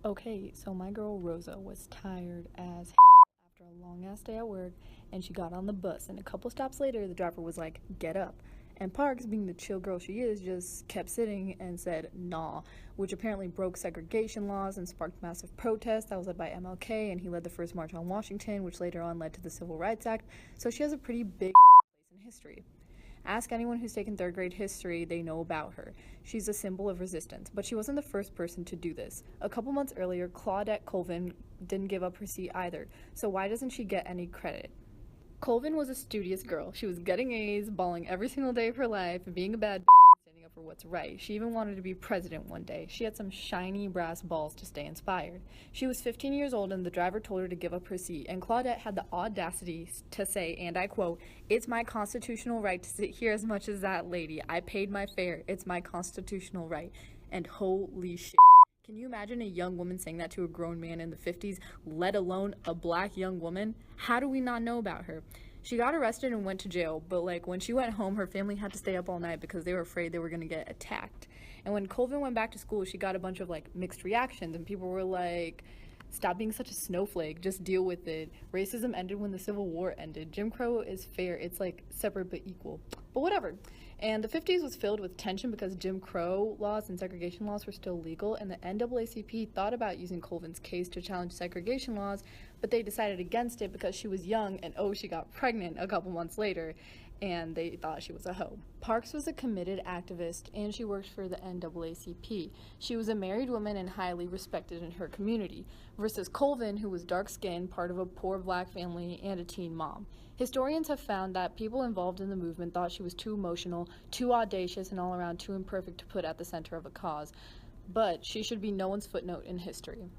Okay, so my girl Rosa was tired as after a long ass day at work, and she got on the bus, and a couple stops later the driver was like, get up. And Parks, being the chill girl she is, just kept sitting and said nah, which apparently broke segregation laws and sparked massive protests that was led by MLK, and he led the first march on Washington, which later on led to the Civil Rights Act. So she has a pretty big place in history. Ask anyone who's taken third grade history, they know about her. She's a symbol of resistance, but she wasn't the first person to do this. A couple months earlier, Claudette Colvin didn't give up her seat either, so why doesn't she get any credit? Colvin was a studious girl. She was getting A's, bawling every single day of her life, and being a bad bitch and standing up for what's right. She even wanted to be president one day. She had some shiny brass balls to stay inspired. She was 15 years old, and the driver told her to give up her seat, and Claudette had the audacity to say, and I quote, "It's my constitutional right to sit here as much as that lady. I paid my fare. It's my constitutional right." And holy shit. Can you imagine a young woman saying that to a grown man in the 50s, let alone a black young woman? How do we not know about her? She got arrested and went to jail, but like when she went home, her family had to stay up all night because they were afraid they were going to get attacked. And when Colvin went back to school, she got a bunch of like mixed reactions, and people were like, stop being such a snowflake, just deal with it. Racism ended when the Civil War ended. Jim Crow is fair, it's like separate but equal. But whatever. And the 50s was filled with tension because Jim Crow laws and segregation laws were still legal, and the NAACP thought about using Colvin's case to challenge segregation laws, but they decided against it because she was young and she got pregnant a couple months later, and they thought she was a hoe. Parks was a committed activist, and she worked for the NAACP. She was a married woman and highly respected in her community, versus Colvin, who was dark-skinned, part of a poor black family, and a teen mom. Historians have found that people involved in the movement thought she was too emotional, too audacious, and all around too imperfect to put at the center of a cause. But she should be no one's footnote in history.